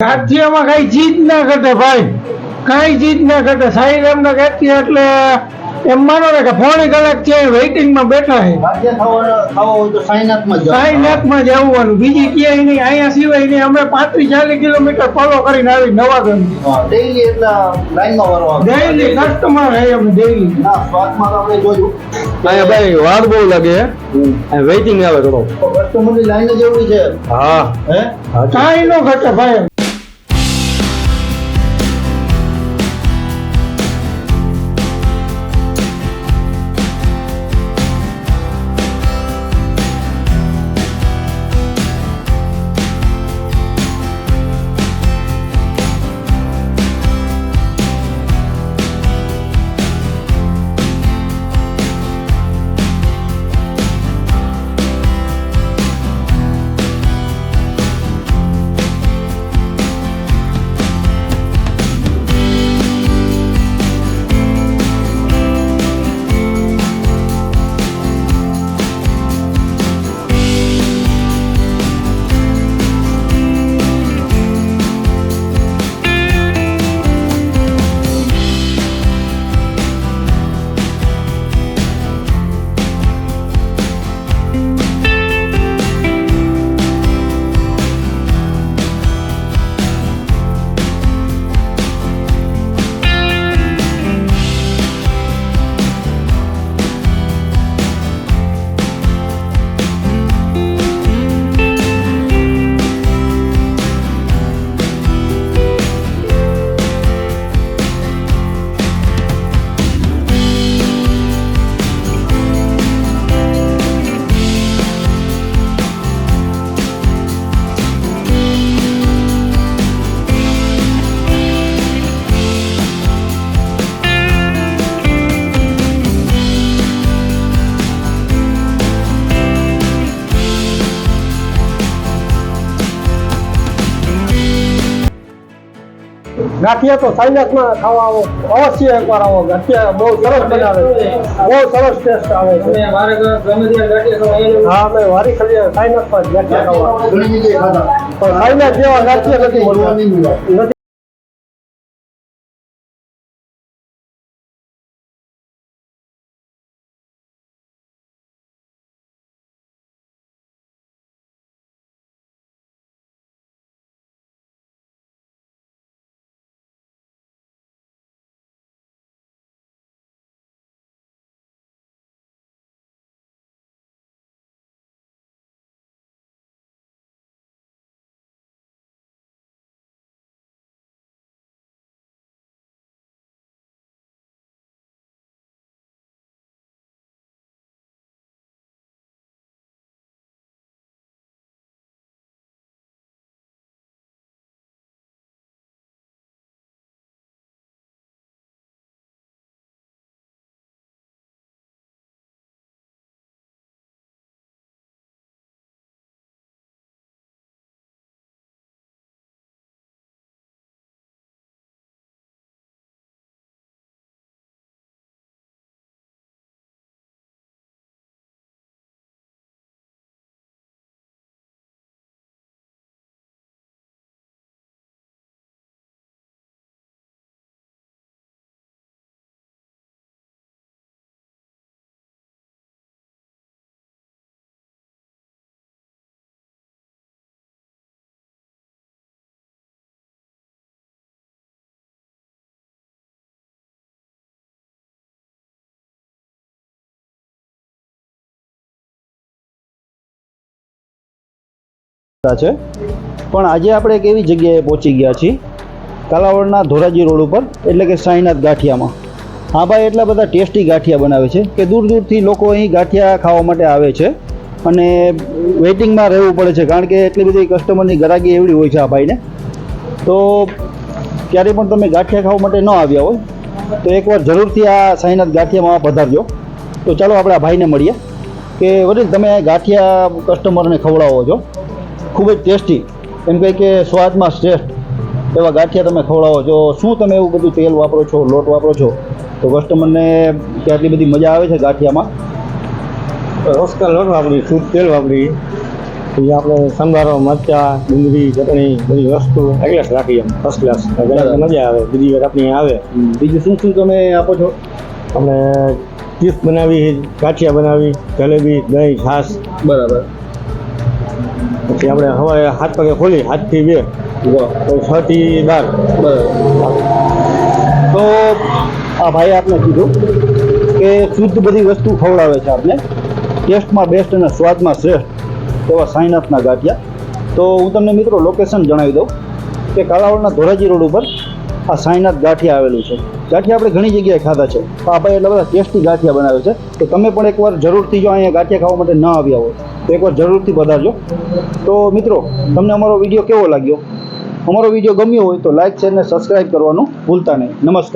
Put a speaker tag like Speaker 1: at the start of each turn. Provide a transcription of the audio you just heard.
Speaker 1: ગાંઠિયામાં કઈ ચીજ ના ઘટે ભાઈ, કઈ ચીજ ના ઘટે. સાઈ રામ ના ગાંઠિયા એટલે એમ માનો ને કે પોણી કલાક છે વેઇટિંગમાં બેઠા છે. સાઈનાથમાં જ આવવાનું, બીજી ક્યાંય નહીં. અહીંયા સિવાય નહીં. અમે 35-40 કિલોમીટર ફોલો કરીને આવી નવાગઢ.
Speaker 2: ડેઈલી એટલે લાઈનમાં
Speaker 1: ડેઈલી કસ્ટમર હે અમે ડેઈલી.
Speaker 2: સ્વાદમાં તો આપણે જોયું
Speaker 3: અહીંયા ભાઈ વાર બહુ લાગે, વેઇટિંગ આવે થોડો.
Speaker 2: કસ્ટમરની લાઈન જ એવડી છે.
Speaker 3: હા
Speaker 2: હે
Speaker 1: કાંઈ નો ઘટે ભાઈ. ગાંઠિયા તો સાઈનાથમાં ખાવા આવો, અવશ્ય એકવાર આવો. ગાંઠિયા બહુ સરસ બનાવે છે, બહુ સરસ ટેસ્ટ આવે છે. હા, અમે વારી ખાલી સાઈનાથમાં જ ગાંઠિયા ખાવા. પણ સાઈનાથ જેવા ગાંઠિયા નથી મળતા, નથી.
Speaker 2: છે પણ આજે આપણે એક એવી જગ્યાએ પહોંચી ગયા છીએ, કાલાવડના ધોરાજી રોડ ઉપર, એટલે કે સાઈનાથ ગાંઠિયામાં. હા ભાઈ, એટલા બધા ટેસ્ટી ગાંઠિયા બનાવે છે કે દૂર દૂરથી લોકો અહીં ગાંઠિયા ખાવા માટે આવે છે અને વેઇટિંગમાં રહેવું પડે છે, કારણ કે એટલી બધી કસ્ટમરની ગરાગી એવડી હોય છે આ ભાઈને. તો ક્યારેય પણ તમે ગાંઠિયા ખાવા માટે ન આવ્યા હોય તો એકવાર જરૂરથી આ સાઈનાથ ગાંઠિયામાં પધારજો. તો ચાલો આપણે આ ભાઈને મળીએ કે વડીલ, તમે ગાંઠિયા કસ્ટમરને ખવડાવો છો, ખૂબ જ ટેસ્ટી, એમ કહે કે સ્વાદમાં શ્રેષ્ઠ એવા ગાંઠિયા તમે ખવડાવો છો. શું તમે એવું બધું તેલ વાપરો છો, લોટ વાપરો છો, તો કસ્ટમરને કે આટલી બધી મજા આવે છે ગાંઠિયામાં?
Speaker 3: રોસ્કા લોટ વાપરી, શુદ્ધ તેલ વાપરી, પછી આપણે સંભારો મરચા ડુંગળી ચટણી બધી વસ્તુ એટલે રાખી એમ ફર્સ્ટ ક્લાસ મજા આવે બીજી વાર આપણી આવે.
Speaker 2: બીજું શું શું તમે આપો છો?
Speaker 3: આપણે ચીપ્સ બનાવી ગાંઠિયા બનાવી જલેબી દહીં છાશ.
Speaker 2: બરાબર.
Speaker 3: પછી આપણે સવારે 7 વાગે ખોલી 7 થી 2 પછી 6 થી 12.
Speaker 2: તો આ ભાઈએ આપને કીધું કે શુદ્ધ બધી વસ્તુ ખવડાવે છે આપને, ટેસ્ટમાં બેસ્ટ અને સ્વાદમાં શ્રેષ્ઠ એવા સાઈનાથના ગાંઠિયા. તો હું તમને મિત્રો લોકેશન જણાવી દઉં કે કાલાવડના ધોરાજી રોડ ઉપર આ સાઈનાથ ગાંઠિયા આવેલું છે. ગાંઠિયા આપણે ઘણી જગ્યાએ ખાધા છે, તો આ ભાઈ એટલા બધા ટેસ્ટી ગાંઠિયા બનાવે છે. તો તમે પણ એકવાર જરૂરથી જો અહીંયા ગાંઠિયા ખાવા માટે ન આવ્યા હોય તો એકવાર જરૂરથી પધારજો. તો મિત્રો, તમને અમારો વિડીયો કેવો લાગ્યો? અમારો વિડીયો ગમ્યો હોય તો લાઇક શેર અને સબસ્ક્રાઈબ કરવાનું ભૂલતા નહીં. નમસ્કાર.